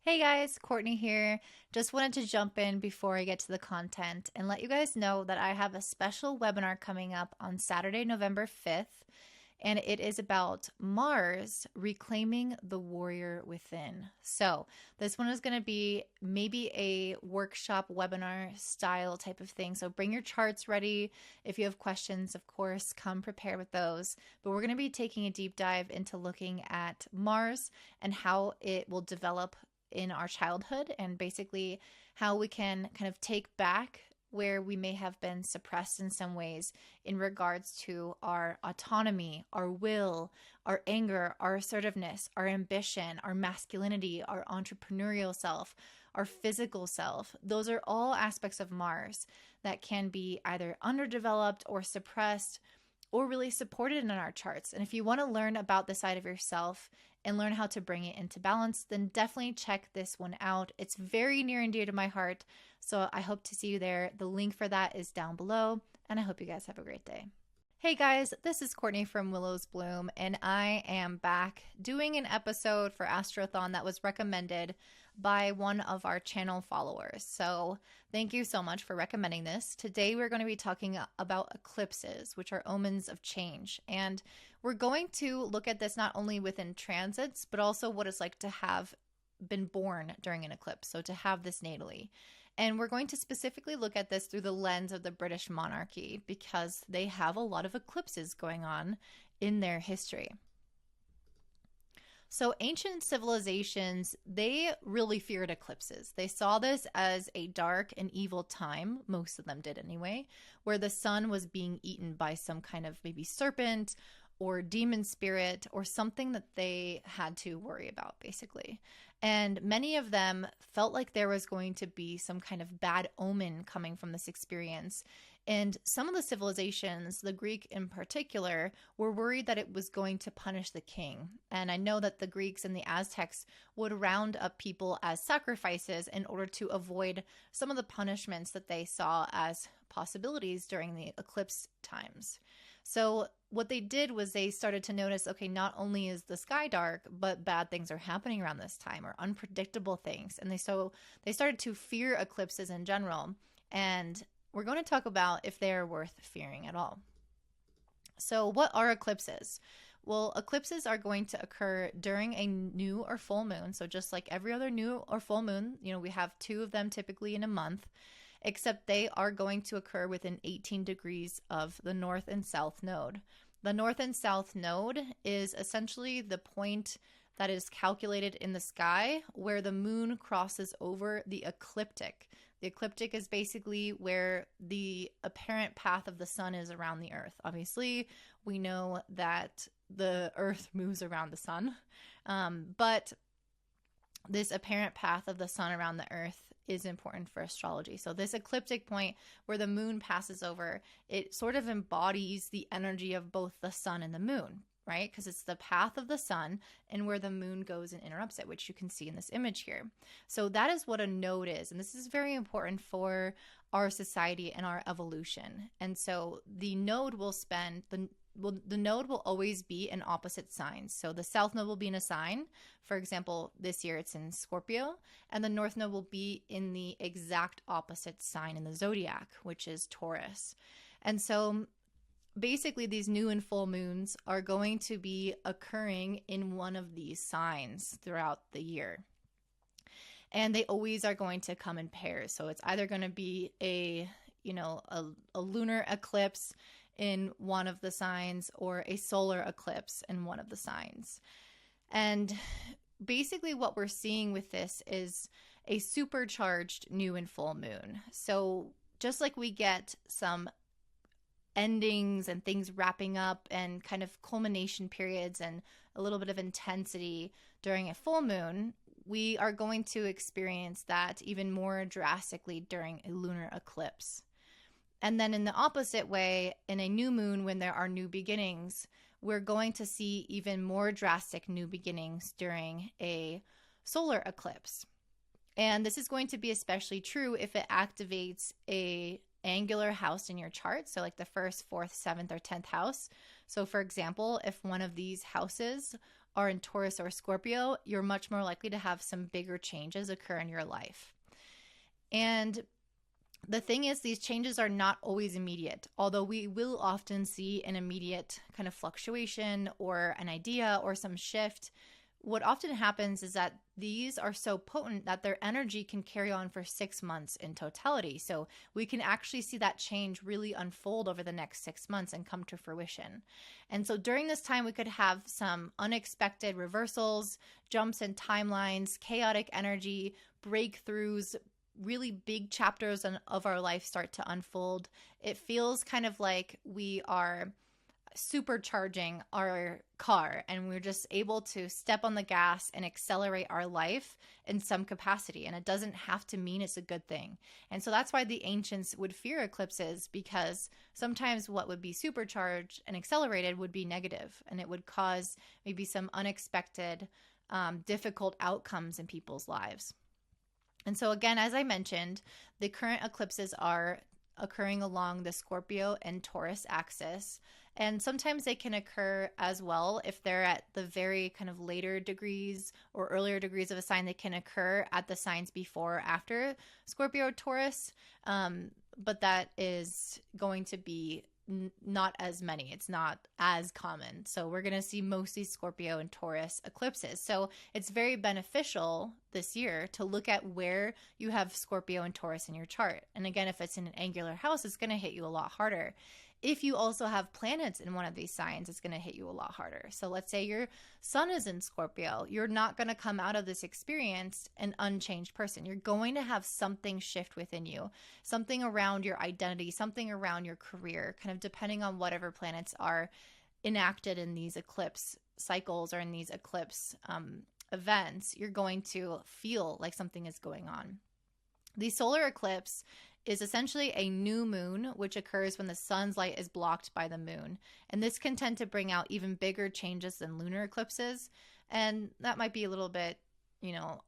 Hey guys, Courtney here. Just wanted to jump in before I get to the content and let you guys know that I have a special webinar coming up on Saturday, November 5th, and it is about Mars reclaiming the warrior within. So, this one is going to be maybe a workshop webinar style type of thing. So, bring your charts ready. If you have questions, of course, come prepared with those. But we're going to be taking a deep dive into looking at Mars and how it will develop in our childhood, and basically how we can kind of take back where we may have been suppressed in some ways in regards to our autonomy, our will, our anger, our assertiveness, our ambition, our masculinity, our entrepreneurial self, our physical self. Those are all aspects of Mars that can be either underdeveloped or suppressed or really supported in our charts. And if you want to learn about this side of yourself and learn how to bring it into balance, then definitely check this one out. It's very near and dear to my heart, so I hope to see you there. The link for that is down below, and I hope you guys have a great day. Hey guys, this is Courtney from Willow's Bloom, and I am back doing an episode for Astrothon that was recommended by one of our channel followers. So thank you so much for recommending this. Today we're going to be talking about eclipses, which are omens of change. And we're going to look at this not only within transits, but also what it's like to have been born during an eclipse, so to have this natally. And we're going to specifically look at this through the lens of the British monarchy because they have a lot of eclipses going on in their history. So ancient civilizations, they really feared eclipses. They saw this as a dark and evil time, most of them did anyway, where the sun was being eaten by some kind of maybe serpent or demon spirit or something that they had to worry about, basically. And many of them felt like there was going to be some kind of bad omen coming from this experience. And some of the civilizations, the Greek in particular, were worried that it was going to punish the king. And I know that the Greeks and the Aztecs would round up people as sacrifices in order to avoid some of the punishments that they saw as possibilities during the eclipse times. So what they did was they started to notice, okay, not only is the sky dark, but bad things are happening around this time, or unpredictable things. And they started to fear eclipses in general. And we're going to talk about if they are worth fearing at all. So what are eclipses? Well, eclipses are going to occur during a new or full moon. So just like every other new or full moon, we have 2 of them typically in a month, except they are going to occur within 18 degrees of the north and south node. The north and south node is essentially the point that is calculated in the sky where the moon crosses over the ecliptic. The ecliptic is basically where the apparent path of the sun is around the earth. Obviously, we know that the earth moves around the sun, but this apparent path of the sun around the earth is important for astrology. So this ecliptic point where the moon passes over, it sort of embodies the energy of both the sun and the moon, right? Because it's the path of the sun and where the moon goes and interrupts it, which you can see in this image here. So that is what a node is. And this is very important for our society and our evolution. And so the node will the node will always be in opposite signs. So the south node will be in a sign. For example, this year it's in Scorpio, and the north node will be in the exact opposite sign in the zodiac, which is Taurus. And so basically these new and full moons are going to be occurring in one of these signs throughout the year. And they always are going to come in pairs. So it's either going to be a lunar eclipse in one of the signs or a solar eclipse in one of the signs. And basically what we're seeing with this is a supercharged new and full moon. So just like we get some endings and things wrapping up and kind of culmination periods and a little bit of intensity during a full moon, we are going to experience that even more drastically during a lunar eclipse. And then in the opposite way, in a new moon, when there are new beginnings, we're going to see even more drastic new beginnings during a solar eclipse. And this is going to be especially true if it activates a angular house in your chart. So like the 1st, 4th, 7th, or 10th house. So for example, if one of these houses are in Taurus or Scorpio, you're much more likely to have some bigger changes occur in your life. And the thing is, these changes are not always immediate, although we will often see an immediate kind of fluctuation or an idea or some shift. What often happens is that these are so potent that their energy can carry on for 6 months in totality. So we can actually see that change really unfold over the next 6 months and come to fruition. And so during this time, we could have some unexpected reversals, jumps in timelines, chaotic energy, breakthroughs, really big chapters of our life start to unfold. It feels kind of like we are supercharging our car and we're just able to step on the gas and accelerate our life in some capacity. And it doesn't have to mean it's a good thing. And so that's why the ancients would fear eclipses, because sometimes what would be supercharged and accelerated would be negative, and it would cause maybe some unexpected, difficult outcomes in people's lives. And so again, as I mentioned, the current eclipses are occurring along the Scorpio and Taurus axis. And sometimes they can occur as well if they're at the very kind of later degrees or earlier degrees of a sign. They can occur at the signs before or after Scorpio or Taurus. But that is going to be not as many. It's not as common. So we're going to see mostly Scorpio and Taurus eclipses. So it's very beneficial this year to look at where you have Scorpio and Taurus in your chart. And again, if it's in an angular house, it's going to hit you a lot harder. If you also have planets in one of these signs, it's going to hit you a lot harder. So let's say your sun is in Scorpio. You're not going to come out of this experience an unchanged person. You're going to have something shift within you, something around your identity, something around your career, kind of depending on whatever planets are enacted in these eclipse cycles or in these eclipse events. You're going to feel like something is going on. The solar eclipse is essentially a new moon, which occurs when the sun's light is blocked by the moon. And this can tend to bring out even bigger changes than lunar eclipses. And that might be a little bit,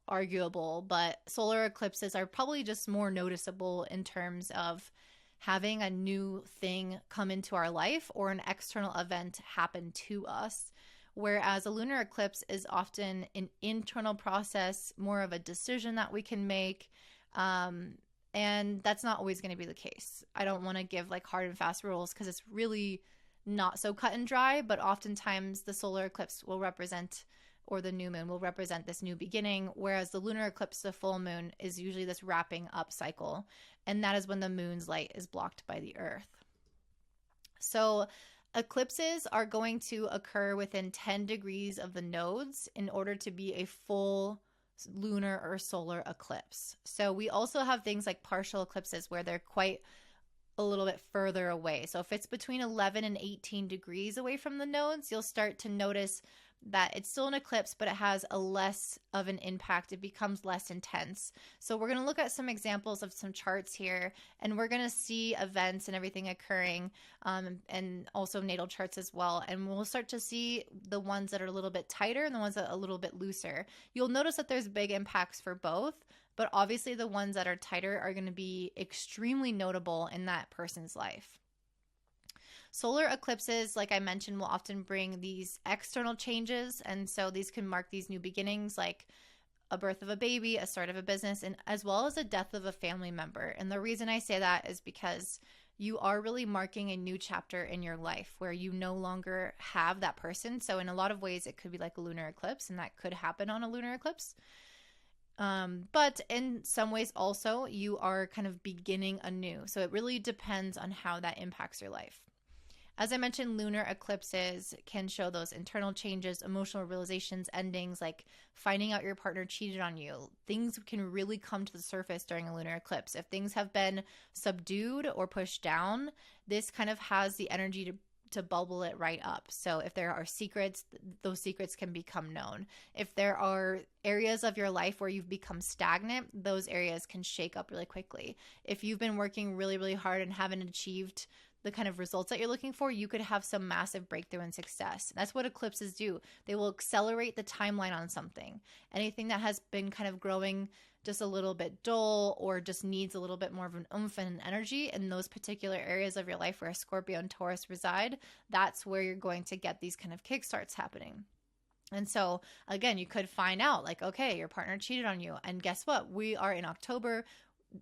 arguable, but solar eclipses are probably just more noticeable in terms of having a new thing come into our life or an external event happen to us. Whereas a lunar eclipse is often an internal process, more of a decision that we can make. And that's not always going to be the case. I don't want to give like hard and fast rules because it's really not so cut and dry, but oftentimes the solar eclipse will represent, or the new moon will represent, this new beginning, whereas the lunar eclipse, the full moon, is usually this wrapping up cycle. And that is when the moon's light is blocked by the earth. So eclipses are going to occur within 10 degrees of the nodes in order to be a full lunar or solar eclipse. So we also have things like partial eclipses where they're quite a little bit further away. So if it's between 11 and 18 degrees away from the nodes, you'll start to notice that it's still an eclipse, but it has a less of an impact. It becomes less intense. So we're going to look at some examples of some charts here, and we're going to see events and everything occurring, and also natal charts as well. And we'll start to see the ones that are a little bit tighter and the ones that are a little bit looser. You'll notice that there's big impacts for both, but obviously the ones that are tighter are going to be extremely notable in that person's life. Solar eclipses, like I mentioned, will often bring these external changes, and so these can mark these new beginnings, like a birth of a baby, a start of a business, and as well as a death of a family member. And the reason I say that is because you are really marking a new chapter in your life where you no longer have that person. So in a lot of ways, it could be like a lunar eclipse, and that could happen on a lunar eclipse. But in some ways also, you are kind of beginning anew. So it really depends on how that impacts your life. As I mentioned, lunar eclipses can show those internal changes, emotional realizations, endings, like finding out your partner cheated on you. Things can really come to the surface during a lunar eclipse. If things have been subdued or pushed down, this kind of has the energy to bubble it right up. So if there are secrets, those secrets can become known. If there are areas of your life where you've become stagnant, those areas can shake up really quickly. If you've been working really, really hard and haven't achieved the kind of results that you're looking for, you could have some massive breakthrough and success. That's what eclipses do. They will accelerate the timeline on something. Anything that has been kind of growing just a little bit dull or just needs a little bit more of an oomph and an energy in those particular areas of your life where Scorpio and Taurus reside, that's where you're going to get these kind of kickstarts happening. And so, again, you could find out like, okay, your partner cheated on you. And guess what? We are in October.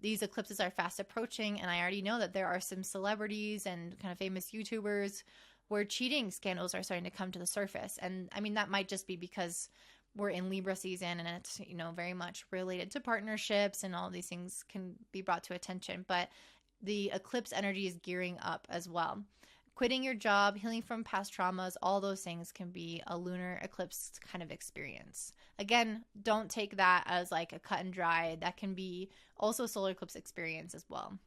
These eclipses are fast approaching. And I already know that there are some celebrities and kind of famous YouTubers where cheating scandals are starting to come to the surface. And I mean, that might just be because we're in Libra season and it's, very much related to partnerships and all these things can be brought to attention. But the eclipse energy is gearing up as well. Quitting your job, healing from past traumas, all those things can be a lunar eclipse kind of experience. Again, don't take that as like a cut and dry. That can be also a solar eclipse experience as well.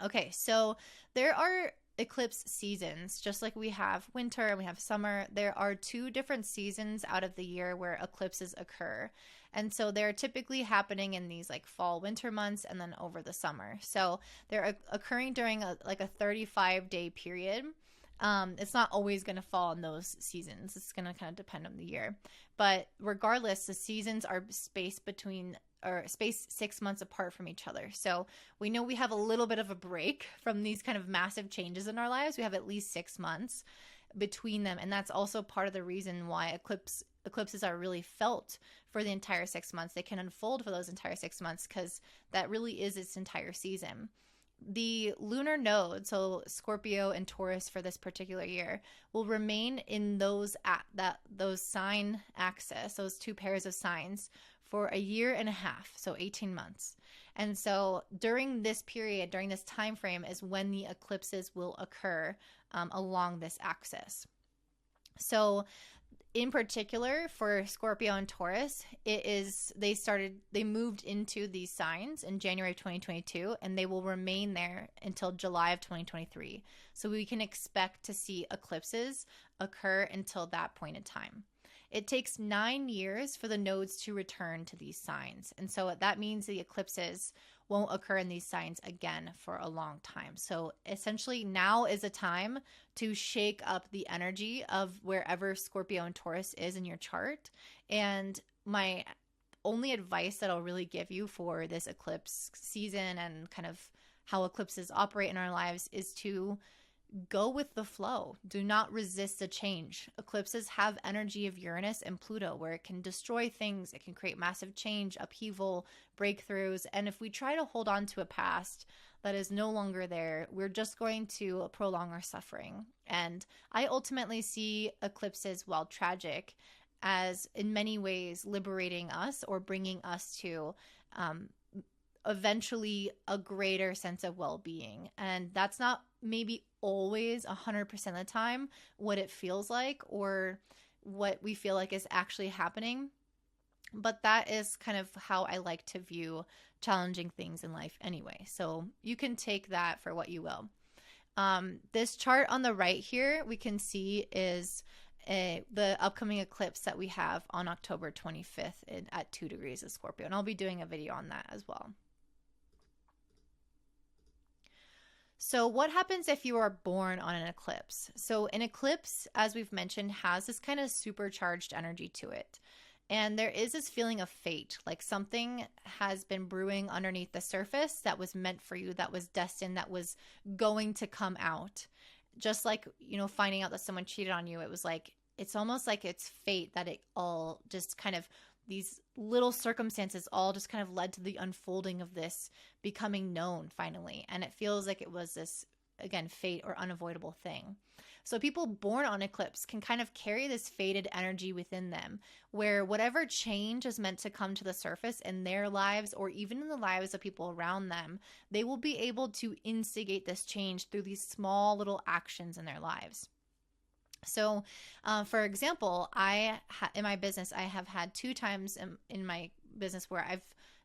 Okay, so there are eclipse seasons, just like we have winter and we have summer. There are 2 different seasons out of the year where eclipses occur. And so they're typically happening in these like fall, winter months and then over the summer. So they're occurring during a 35-day period. It's not always going to fall in those seasons. It's going to kind of depend on the year. But regardless, the seasons are spaced 6 months apart from each other. So we know we have a little bit of a break from these kind of massive changes in our lives. We have at least 6 months between them. And that's also part of the reason why eclipses are really felt for the entire 6 months. They can unfold for those entire 6 months because that really is its entire season. The lunar node, so Scorpio and Taurus for this particular year, will remain in those sign axis, those 2 pairs of signs, for a year and a half, so 18 months. And so during this period, during this time frame, is when the eclipses will occur along this axis. So in particular for Scorpio and Taurus, they moved into these signs in January of 2022, and they will remain there until July of 2023. So we can expect to see eclipses occur until that point in time. It takes 9 years for the nodes to return to these signs. And so that means the eclipses won't occur in these signs again for a long time. So essentially now is a time to shake up the energy of wherever Scorpio and Taurus is in your chart. And my only advice that I'll really give you for this eclipse season and kind of how eclipses operate in our lives is to go with the flow. Do not resist the change. Eclipses have energy of Uranus and Pluto, where it can destroy things. It can create massive change, upheaval, breakthroughs. And if we try to hold on to a past that is no longer there, we're just going to prolong our suffering. And I ultimately see eclipses, while tragic, as in many ways liberating us or bringing us to eventually a greater sense of well-being. And that's not maybe always 100% of the time what it feels like or what we feel like is actually happening. But that is kind of how I like to view challenging things in life anyway. So you can take that for what you will. This chart on the right here, we can see is the upcoming eclipse that we have on October 25th at 2 degrees of Scorpio. And I'll be doing a video on that as well. So what happens if you are born on an eclipse? So an eclipse, as we've mentioned, has this kind of supercharged energy to it. And there is this feeling of fate, like something has been brewing underneath the surface that was meant for you, that was destined, that was going to come out. Just like, finding out that someone cheated on you, it was like, it's almost like it's fate that it all just kind of, these little circumstances all just kind of led to the unfolding of this becoming known finally. And it feels like it was this, again, fate or unavoidable thing. So people born on eclipse can kind of carry this fated energy within them, where whatever change is meant to come to the surface in their lives or even in the lives of people around them, they will be able to instigate this change through these small little actions in their lives. So, for example, in my business, I have had 2 times in my business where I've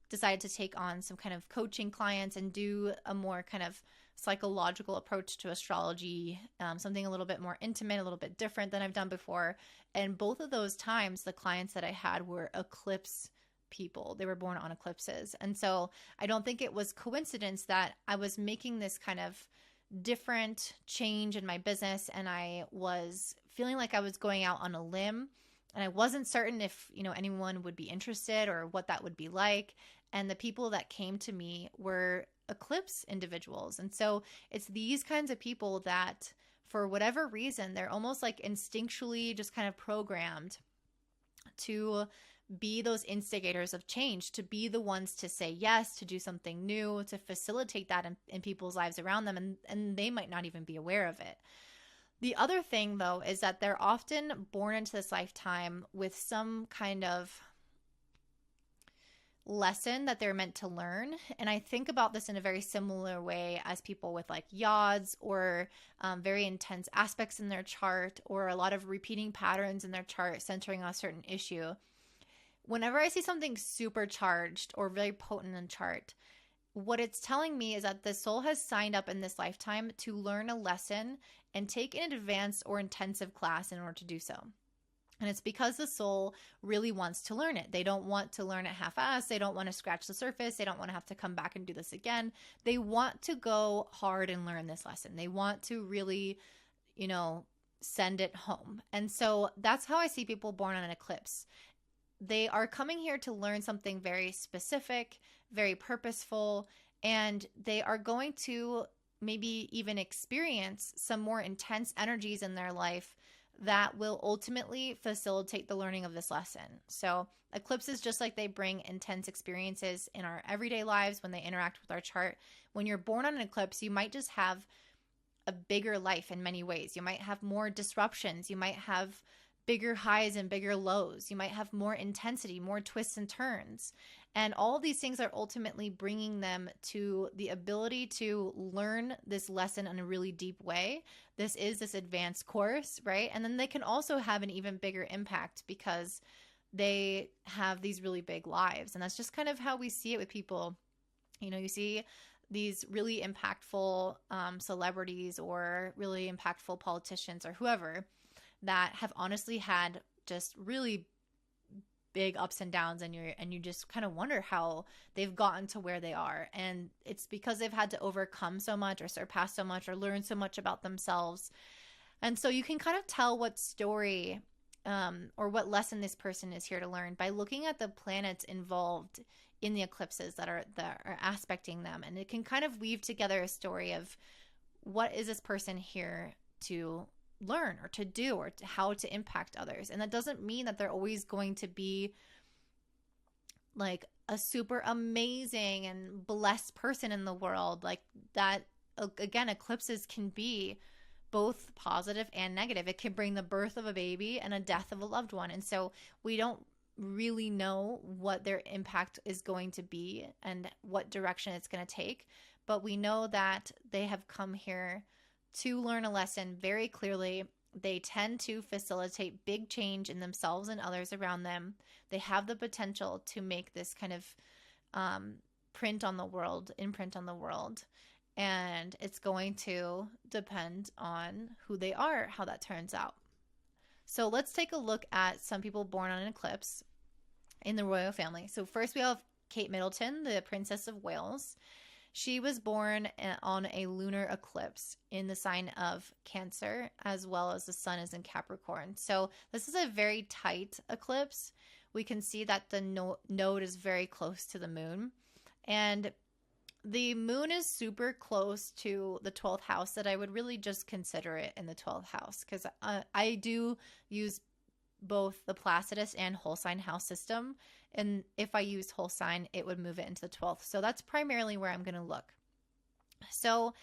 decided to take on some kind of coaching clients and do a more kind of psychological approach to astrology, something a little bit more intimate, a little bit different than I've done before. And both of those times, the clients that I had were eclipse people. They were born on eclipses. And so I don't think it was coincidence that I was making this kind of different change in my business, and I was feeling like I was going out on a limb, and I wasn't certain if anyone would be interested or what that would be like. And the people that came to me were eclipse individuals. And so it's these kinds of people that for whatever reason, they're almost like instinctually just kind of programmed to be those instigators of change, to be the ones to say yes, to do something new, to facilitate that in people's lives around them. And they might not even be aware of it. The other thing, though, is that they're often born into this lifetime with some kind of lesson that they're meant to learn. And I think about this in a very similar way as people with like yods or very intense aspects in their chart, or a lot of repeating patterns in their chart centering on a certain issue. Whenever I see something supercharged or very potent in chart, what it's telling me is that the soul has signed up in this lifetime to learn a lesson and take an advanced or intensive class in order to do so. And it's because the soul really wants to learn it. They don't want to learn it half-assed. They don't want to scratch the surface. They don't want to have to come back and do this again. They want to go hard and learn this lesson. They want to really, send it home. And so that's how I see people born on an eclipse. They are coming here to learn something very specific, very purposeful, and they are going to maybe even experience some more intense energies in their life that will ultimately facilitate the learning of this lesson. So eclipses, just like they bring intense experiences in our everyday lives when they interact with our chart, when you're born on an eclipse, you might just have a bigger life in many ways. You might have more disruptions. You might have bigger highs and bigger lows. You might have more intensity, more twists and turns. And all of these things are ultimately bringing them to the ability to learn this lesson in a really deep way. This is this advanced course, right? And then they can also have an even bigger impact because they have these really big lives. And that's just kind of how we see it with people. You see these really impactful celebrities or really impactful politicians or whoever that have honestly had just really big ups and downs, and you just kind of wonder how they've gotten to where they are. And it's because they've had to overcome so much or surpass so much or learn so much about themselves. And so you can kind of tell what story or what lesson this person is here to learn by looking at the planets involved in the eclipses that are aspecting them. And it can kind of weave together a story of what is this person here to learn or to do or how to impact others. And that doesn't mean that they're always going to be like a super amazing and blessed person in the world. Like that, again, eclipses can be both positive and negative. It can bring the birth of a baby and a death of a loved one. And so we don't really know what their impact is going to be and what direction it's going to take. But we know that they have come here to learn a lesson very clearly. They tend to facilitate big change in themselves and others around them. They have the potential to make this kind of imprint on the world. And it's going to depend on who they are, how that turns out. So let's take a look at some people born on an eclipse in the royal family. So first we have Kate Middleton, the Princess of Wales. She was born on a lunar eclipse in the sign of Cancer, as well as the sun is in Capricorn. So this is a very tight eclipse. We can see that the node is very close to the moon. And the moon is super close to the 12th house, that I would really just consider it in the 12th house, because I do use both the Placidus and whole sign house system. And if I used whole sign, it would move it into the 12th. So that's primarily where I'm going to look. So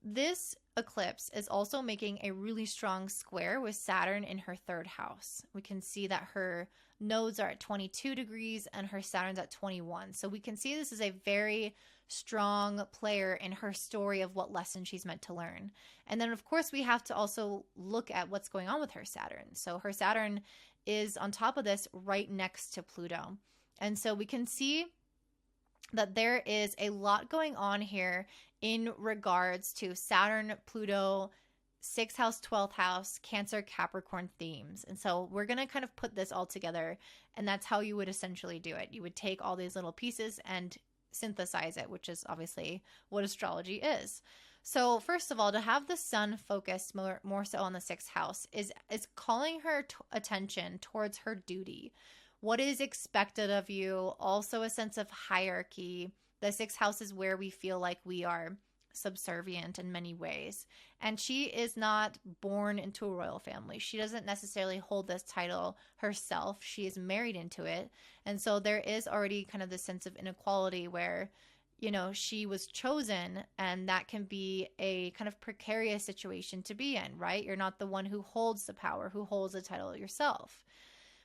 this eclipse is also making a really strong square with Saturn in her 3rd house. We can see that her nodes are at 22 degrees and her Saturn's at 21. So we can see this is a very strong player in her story of what lesson she's meant to learn. And then, of course, we have to also look at what's going on with her Saturn. So her Saturn is on top of this right next to Pluto. And so we can see that there is a lot going on here in regards to Saturn, Pluto, 6th house, 12th house, Cancer, Capricorn themes. And so we're going to kind of put this all together, and that's how you would essentially do it. You would take all these little pieces and synthesize it, which is obviously what astrology is. So first of all, to have the sun focused more so on the 6th house is calling her attention towards her duty. What is expected of you? Also a sense of hierarchy. The 6th house is where we feel like we are subservient in many ways. And she is not born into a royal family. She doesn't necessarily hold this title herself. She is married into it. And so there is already kind of this sense of inequality where, you know, she was chosen, and that can be a kind of precarious situation to be in, right? You're not the one who holds the power, who holds the title yourself.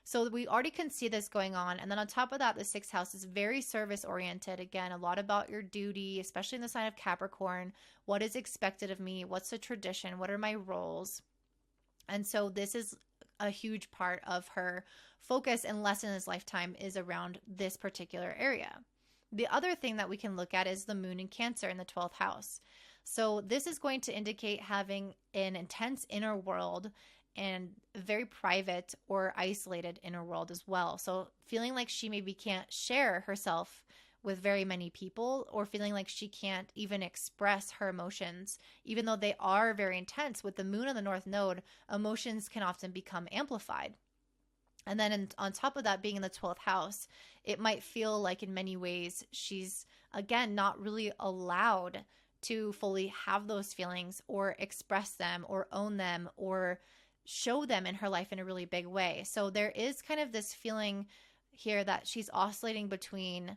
So we already can see this going on. And then on top of that, the sixth house is very service oriented. Again, a lot about your duty, especially in the sign of Capricorn. What is expected of me? What's the tradition? What are my roles? And so this is a huge part of her focus and lesson in this lifetime is around this particular area. The other thing that we can look at is the moon in Cancer in the 12th house. So this is going to indicate having an intense inner world and very private or isolated inner world as well. So feeling like she maybe can't share herself with very many people, or feeling like she can't even express her emotions, even though they are very intense. With the moon on the north node, emotions can often become amplified. And then on top of that, being in the 12th house, it might feel like in many ways she's, again, not really allowed to fully have those feelings or express them or own them or show them in her life in a really big way. So there is kind of this feeling here that she's oscillating between,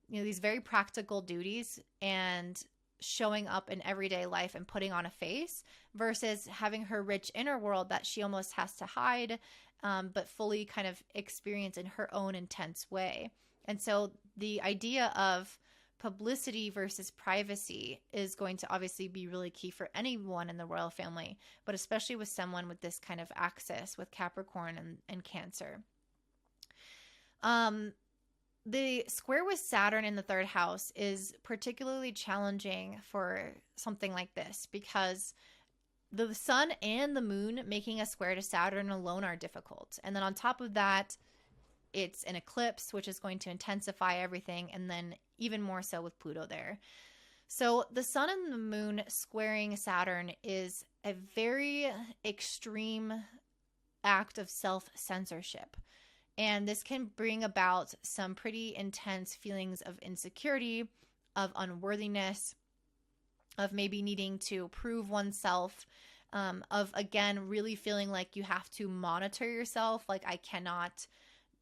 you know, these very practical duties and showing up in everyday life and putting on a face versus having her rich inner world that she almost has to hide, but fully kind of experience in her own intense way. And so the idea of publicity versus privacy is going to obviously be really key for anyone in the royal family, but especially with someone with this kind of axis with Capricorn and Cancer. The square with Saturn in the third house is particularly challenging for something like this because the sun and the moon making a square to Saturn alone are difficult. And then on top of that, it's an eclipse, which is going to intensify everything, and then even more so with Pluto there. So the sun and the moon squaring Saturn is a very extreme act of self-censorship. And this can bring about some pretty intense feelings of insecurity, of unworthiness, of maybe needing to prove oneself, of, again, really feeling like you have to monitor yourself. Like, I cannot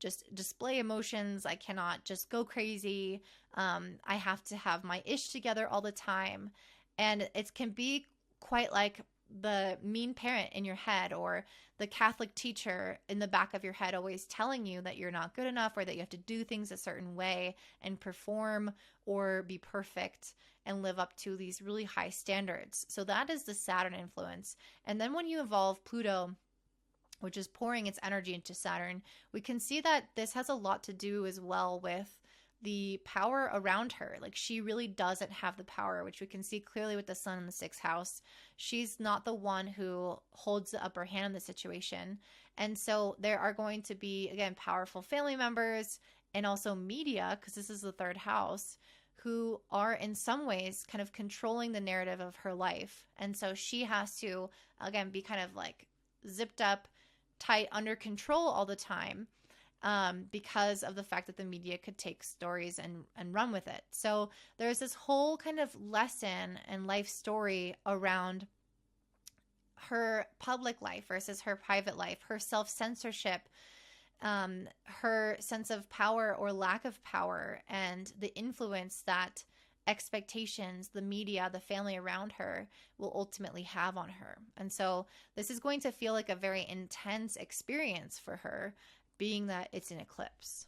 just display emotions. I cannot just go crazy. I have to have my ish together all the time. And it can be quite like the mean parent in your head or the Catholic teacher in the back of your head always telling you that you're not good enough or that you have to do things a certain way and perform or be perfect and live up to these really high standards. So that is the Saturn influence. And then when you involve Pluto, which is pouring its energy into Saturn, we can see that this has a lot to do as well with the power around her. Like, she really doesn't have the power, which we can see clearly with the sun in the sixth house. She's not the one who holds the upper hand in the situation. And so there are going to be, again, powerful family members and also media, because this is the third house, who are in some ways kind of controlling the narrative of her life. And so she has to, again, be kind of like zipped up, tight, under control all the time. Because of the fact that the media could take stories and run with it. So there's this whole kind of lesson and life story around her public life versus her private life, her self-censorship, her sense of power or lack of power, and the influence that expectations, the media, the family around her will ultimately have on her. And so this is going to feel like a very intense experience for her, being that it's an eclipse.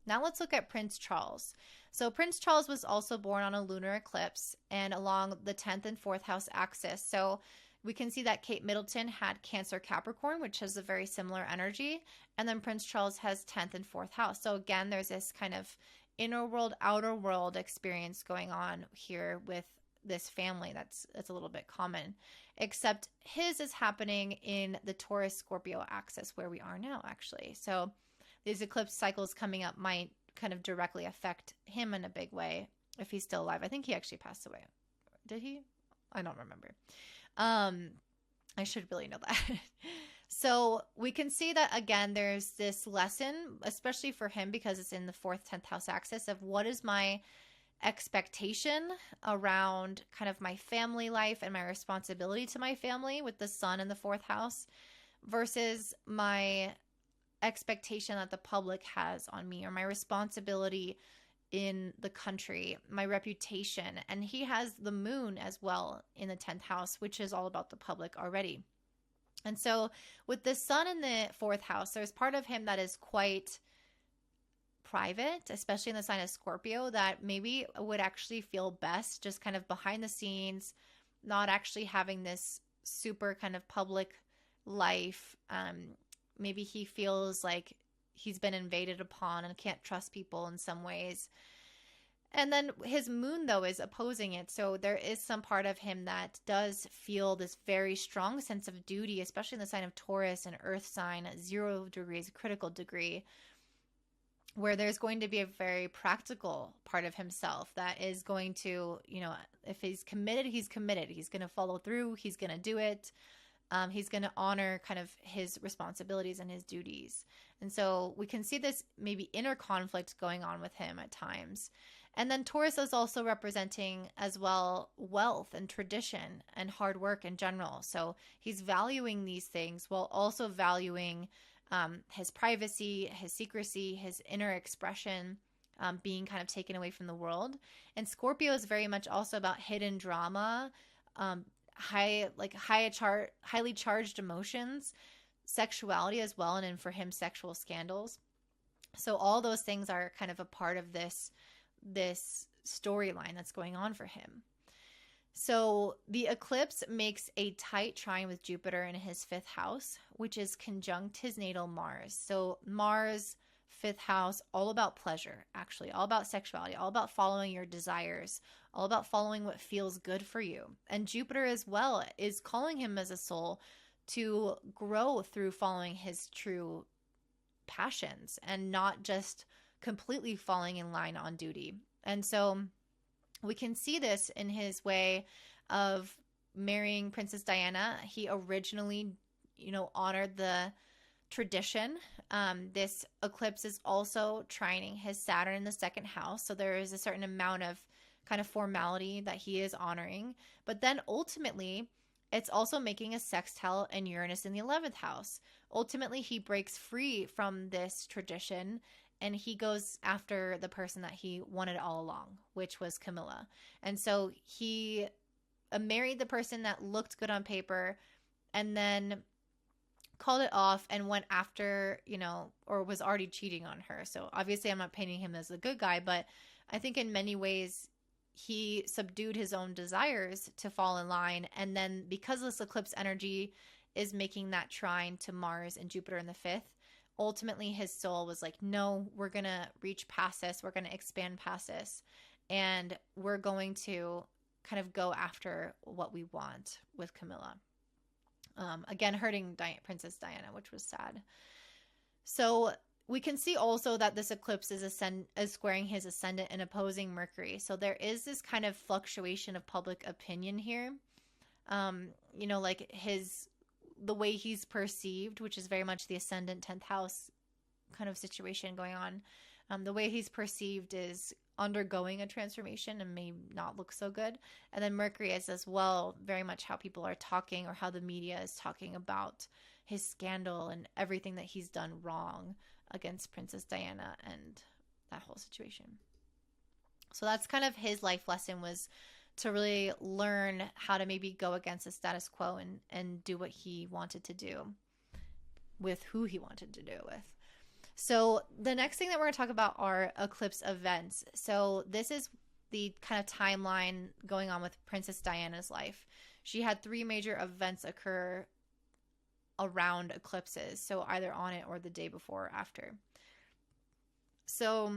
Now let's look at Prince Charles. So Prince Charles was also born on a lunar eclipse and along the 10th and 4th house axis. So we can see that Kate Middleton had Cancer Capricorn, which has a very similar energy. And then Prince Charles has 10th and 4th house. So again, there's this kind of inner world, outer world experience going on here with this family that's a little bit common, except his is happening in the Taurus Scorpio axis where we are now, actually. So these eclipse cycles coming up might kind of directly affect him in a big way if he's still alive. I think he actually passed away. Did he? I don't remember. I should really know that. So we can see that, again, there's this lesson, especially for him because it's in the 4th, 10th house axis, of what is my expectation around kind of my family life and my responsibility to my family with the sun in the fourth house versus my expectation that the public has on me, or my responsibility in the country, my reputation. And he has the moon as well in the 10th house, which is all about the public already. And so with the sun in the fourth house, there's part of him that is quite private, especially in the sign of Scorpio, that maybe would actually feel best just kind of behind the scenes, not actually having this super kind of public life. Maybe he feels like he's been invaded upon and can't trust people in some ways. And then his moon, though, is opposing it. So there is some part of him that does feel this very strong sense of duty, especially in the sign of Taurus, and earth sign at 0 degrees, critical degree, where there's going to be a very practical part of himself that is going to, if he's committed, he's committed. He's going to follow through. He's going to do it. He's going to honor kind of his responsibilities and his duties. And so we can see this maybe inner conflict going on with him at times. And then Taurus is also representing as well wealth and tradition and hard work in general. So he's valuing these things while also valuing his privacy, his secrecy, his inner expression being kind of taken away from the world. And Scorpio is very much also about hidden drama, highly charged emotions, sexuality as well, and then for him, sexual scandals. So all those things are kind of a part of this storyline that's going on for him. So the eclipse makes a tight trine with Jupiter in his 5th house, which is conjunct his natal Mars. So Mars, 5th house, all about pleasure, actually, all about sexuality, all about following your desires, all about following what feels good for you. And Jupiter as well is calling him as a soul to grow through following his true passions and not just completely falling in line on duty. And so we can see this in his way of marrying Princess Diana. He originally, honored the tradition. This eclipse is also trining his Saturn in the 2nd house. So there is a certain amount of kind of formality that he is honoring. But then ultimately, it's also making a sextile and Uranus in the 11th house. Ultimately, he breaks free from this tradition and he goes after the person that he wanted all along, which was Camilla. And so he married the person that looked good on paper and then called it off and went after, or was already cheating on her. So obviously I'm not painting him as a good guy, but I think in many ways he subdued his own desires to fall in line. And then because this eclipse energy is making that trine to Mars and Jupiter in the 5th, ultimately his soul was like, no, we're going to reach past this. We're going to expand past this. And we're going to kind of go after what we want with Camilla. Again, hurting Princess Diana, which was sad. So we can see also that this eclipse is squaring his ascendant and opposing Mercury. So there is this kind of fluctuation of public opinion here. Like the way he's perceived, which is very much the ascendant 10th house kind of situation going on. The way he's perceived is undergoing a transformation and may not look so good. And then Mercury is as well very much how people are talking or how the media is talking about his scandal and everything that he's done wrong against Princess Diana and that whole situation. So that's kind of his life lesson, was to really learn how to maybe go against the status quo and do what he wanted to do with who he wanted to do it with. So the next thing that we're going to talk about are eclipse events. So this is the kind of timeline going on with Princess Diana's life. She had 3 major events occur around eclipses, so either on it or the day before or after. So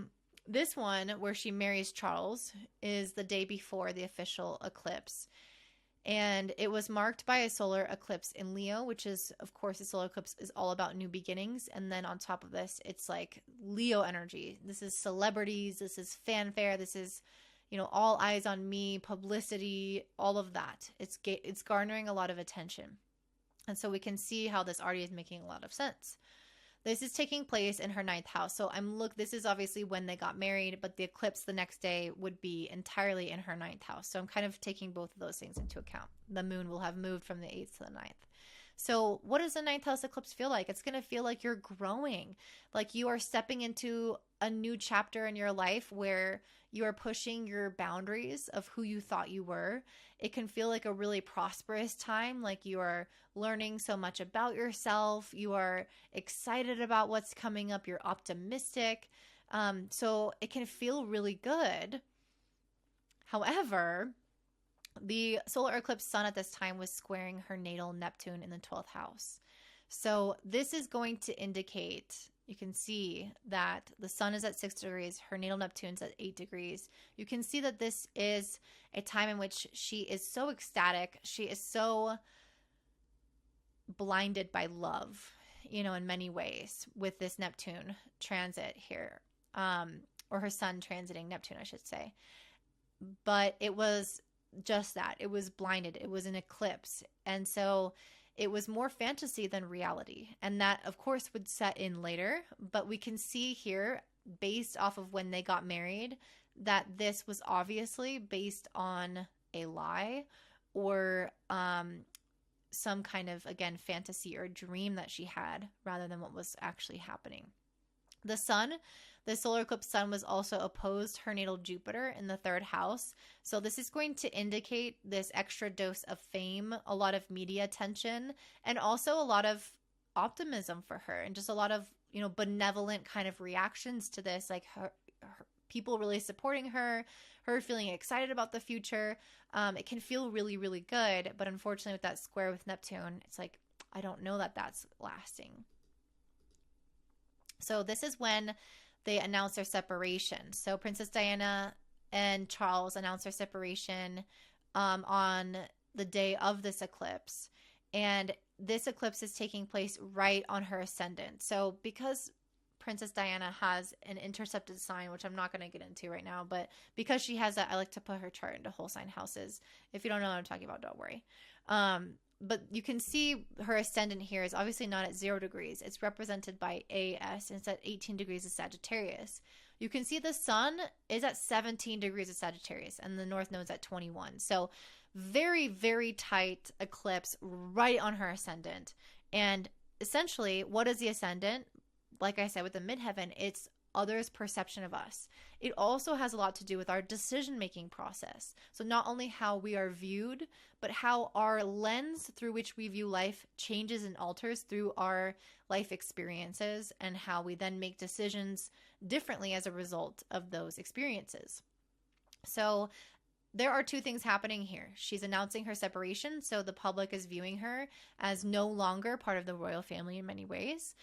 this one, where she marries Charles, is the day before the official eclipse. And it was marked by a solar eclipse in Leo, which is, of course, the solar eclipse is all about new beginnings. And then on top of this, it's like Leo energy. This is celebrities. This is fanfare. This is, all eyes on me, publicity, all of that. It's garnering a lot of attention. And so we can see how this already is making a lot of sense. This is taking place in her ninth house. So this is obviously when they got married, but the eclipse the next day would be entirely in her ninth house. So I'm kind of taking both of those things into account. The moon will have moved from the eighth to the ninth. So what does the ninth house eclipse feel like? It's going to feel like you're growing, like you are stepping into a new chapter in your life where you are pushing your boundaries of who you thought you were. It can feel like a really prosperous time, like you are learning so much about yourself. You are excited about what's coming up. You're optimistic. So it can feel really good. However, the solar eclipse sun at this time was squaring her natal Neptune in the 12th house. So this is going to indicate, you can see that the sun is at 6 degrees, her natal Neptune's at 8 degrees. You can see that this is a time in which she is so ecstatic. She is so blinded by love, in many ways with this Neptune transit here, or her sun transiting Neptune, I should say. But it was just that. It was blinded. It was an eclipse. And so it was more fantasy than reality. And that, of course, would set in later. But we can see here, based off of when they got married, that this was obviously based on a lie or some kind of, again, fantasy or dream that she had rather than what was actually happening. The sun, the solar eclipse sun, was also opposed her natal Jupiter in the 3rd house. So this is going to indicate this extra dose of fame, a lot of media attention, and also a lot of optimism for her, and just a lot of, benevolent kind of reactions to this, like her people really supporting her feeling excited about the future. It can feel really, really good, but unfortunately with that square with Neptune, it's like, I don't know that that's lasting. So this is when they announced their separation. So Princess Diana and Charles announced their separation on the day of this eclipse. And this eclipse is taking place right on her ascendant. So because Princess Diana has an intercepted sign, which I'm not going to get into right now, but because she has that, I like to put her chart into whole sign houses. If you don't know what I'm talking about, don't worry. But you can see her ascendant here is obviously not at 0 degrees. It's represented by AS, and it's at 18 degrees of Sagittarius. You can see the sun is at 17 degrees of Sagittarius, and the North Node's at 21. So very, very tight eclipse right on her ascendant. And essentially, what is the ascendant? Like I said, with the midheaven, it's others' perception of us. It also has a lot to do with our decision-making process. So not only how we are viewed, but how our lens through which we view life changes and alters through our life experiences, and how we then make decisions differently as a result of those experiences. So there are two things happening here. She's announcing her separation, so the public is viewing her as no longer part of the royal family in many ways.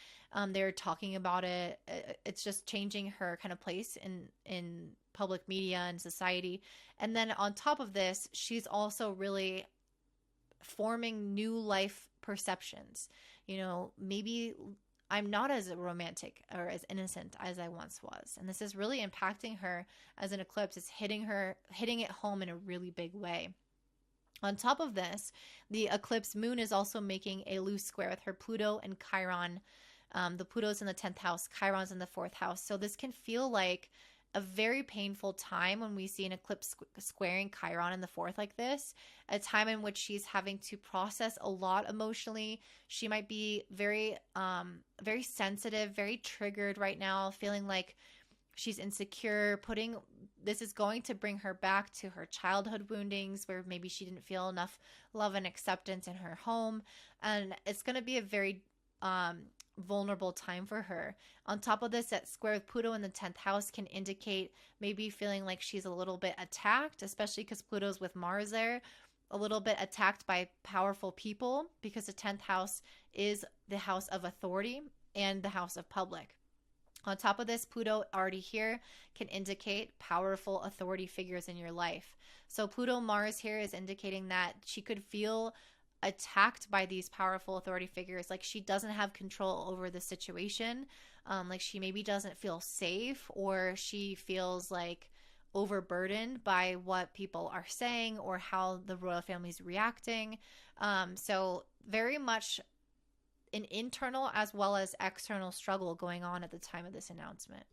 They're talking about it. It's just changing her kind of place in public media and society. And then on top of this, she's also really forming new life perceptions. Maybe I'm not as romantic or as innocent as I once was. And this is really impacting her as an eclipse. It's hitting it home in a really big way. On top of this, the eclipse moon is also making a loose square with her Pluto and Chiron. The Pluto's in the 10th house, Chiron's in the 4th house. So this can feel like a very painful time when we see an eclipse squaring Chiron in the 4th like this, a time in which she's having to process a lot emotionally. She might be very, very sensitive, very triggered right now, feeling like she's insecure. This is going to bring her back to her childhood woundings, where maybe she didn't feel enough love and acceptance in her home. And it's going to be a very vulnerable time for her. On top of this, that square with Pluto in the 10th house can indicate maybe feeling like she's a little bit attacked, especially because Pluto's with Mars there, a little bit attacked by powerful people, because the 10th house is the house of authority and the house of public. On top of this, Pluto already here can indicate powerful authority figures in your life. So Pluto Mars here is indicating that she could feel attacked by these powerful authority figures, like she doesn't have control over the situation, like she maybe doesn't feel safe, or she feels like overburdened by what people are saying or how the royal family is reacting. So very much an internal as well as external struggle going on at the time of this announcement.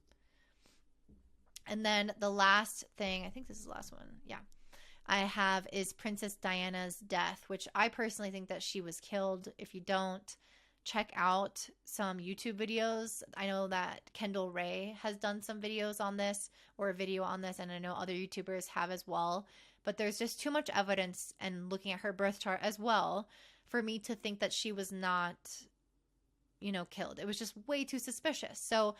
And then the last thing, I think this is the last one. Yeah. I have is Princess Diana's death, which I personally think that she was killed. If you don't, check out some YouTube videos. I know that Kendall Ray has done some videos on this, or a video on this, and I know other YouTubers have as well. But there's just too much evidence, and looking at her birth chart as well, for me to think that she was not, killed. It was just way too suspicious. So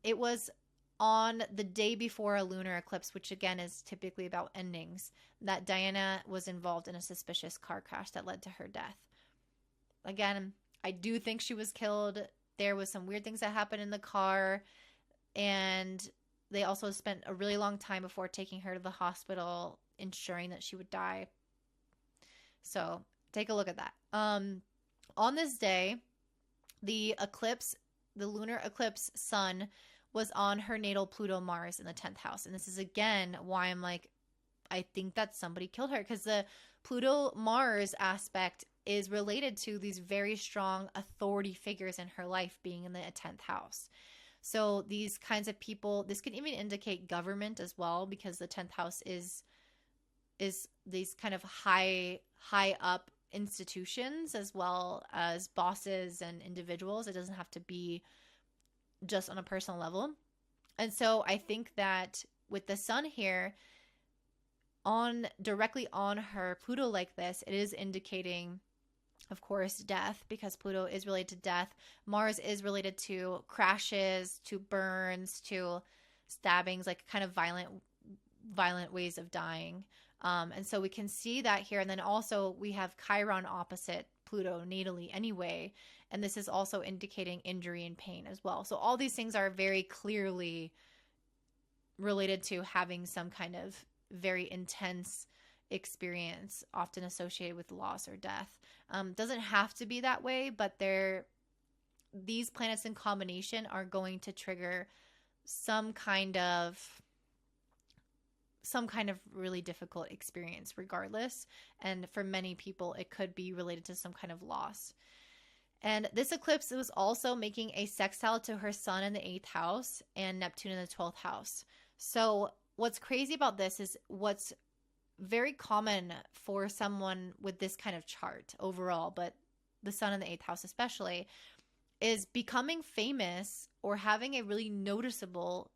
it was on the day before a lunar eclipse, which again is typically about endings, that Diana was involved in a suspicious car crash that led to her death. Again, I do think she was killed. There was some weird things that happened in the car, and they also spent a really long time before taking her to the hospital, ensuring that she would die. So take a look at that. On this day, the lunar eclipse sun was on her natal Pluto Mars in the 10th house. And this is again why I'm like, I think that somebody killed her, because the Pluto Mars aspect is related to these very strong authority figures in her life being in the 10th house. So these kinds of people, this could even indicate government as well, because the 10th house is these kind of high up institutions as well as bosses and individuals. It doesn't have to be just on a personal level. And so I think that with the sun here directly on her Pluto like this, it is indicating, of course, death, because Pluto is related to death. Mars is related to crashes, to burns, to stabbings, like kind of violent ways of dying. And so we can see that here. And then also we have Chiron opposite Pluto natally anyway. And this is also indicating injury and pain as well. So all these things are very clearly related to having some kind of very intense experience, often associated with loss or death. Doesn't have to be that way, but these planets in combination are going to trigger some kind of really difficult experience regardless. And for many people, it could be related to some kind of loss. And this eclipse was also making a sextile to her sun in the 8th house and Neptune in the 12th house. So what's crazy about this is what's very common for someone with this kind of chart overall, but the sun in the 8th house especially, is becoming famous or having a really noticeable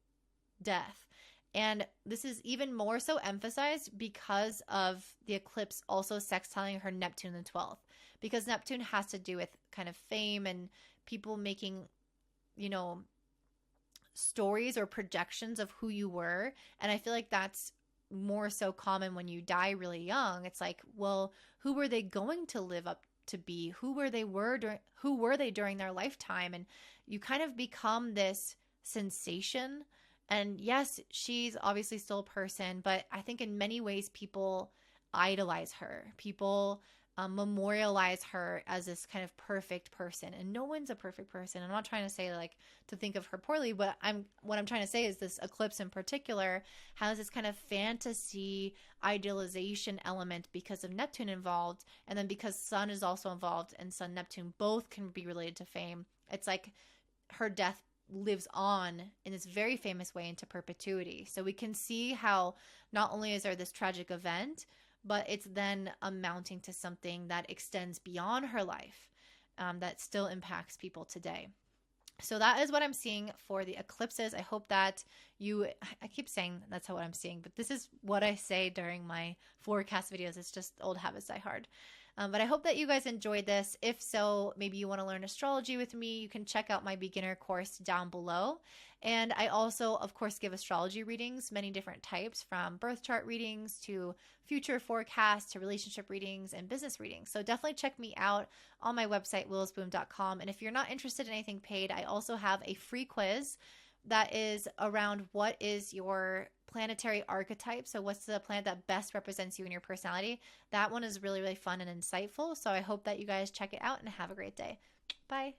death. And this is even more so emphasized because of the eclipse also sextiling her Neptune in the 12th. Because Neptune has to do with kind of fame and people making, stories or projections of who you were. And I feel like that's more so common when you die really young. It's like, well, who were they going to live up to be? Who were they during their lifetime? And you kind of become this sensation. And yes, she's obviously still a person, but I think in many ways people idolize her. People memorialize her as this kind of perfect person, and no one's a perfect person. I'm not trying to say to think of her poorly, but what I'm trying to say is this eclipse in particular has this kind of fantasy idealization element because of Neptune involved, and then because Sun is also involved, and Sun Neptune both can be related to fame. It's like her death lives on in this very famous way into perpetuity. So we can see how not only is there this tragic event, but it's then amounting to something that extends beyond her life, that still impacts people today. So that is what I'm seeing for the eclipses. I hope that I keep saying that's what I'm seeing, but this is what I say during my forecast videos. It's just old habits die hard. But I hope that you guys enjoyed this. If so, maybe you want to learn astrology with me, you can check out my beginner course down below. And I also, of course, give astrology readings, many different types, from birth chart readings to future forecasts to relationship readings and business readings. So definitely check me out on my website, willisboom.com. And if you're not interested in anything paid, I also have a free quiz that is around what is your planetary archetype. So what's the planet that best represents you and your personality? That one is really, really fun and insightful. So I hope that you guys check it out and have a great day. Bye.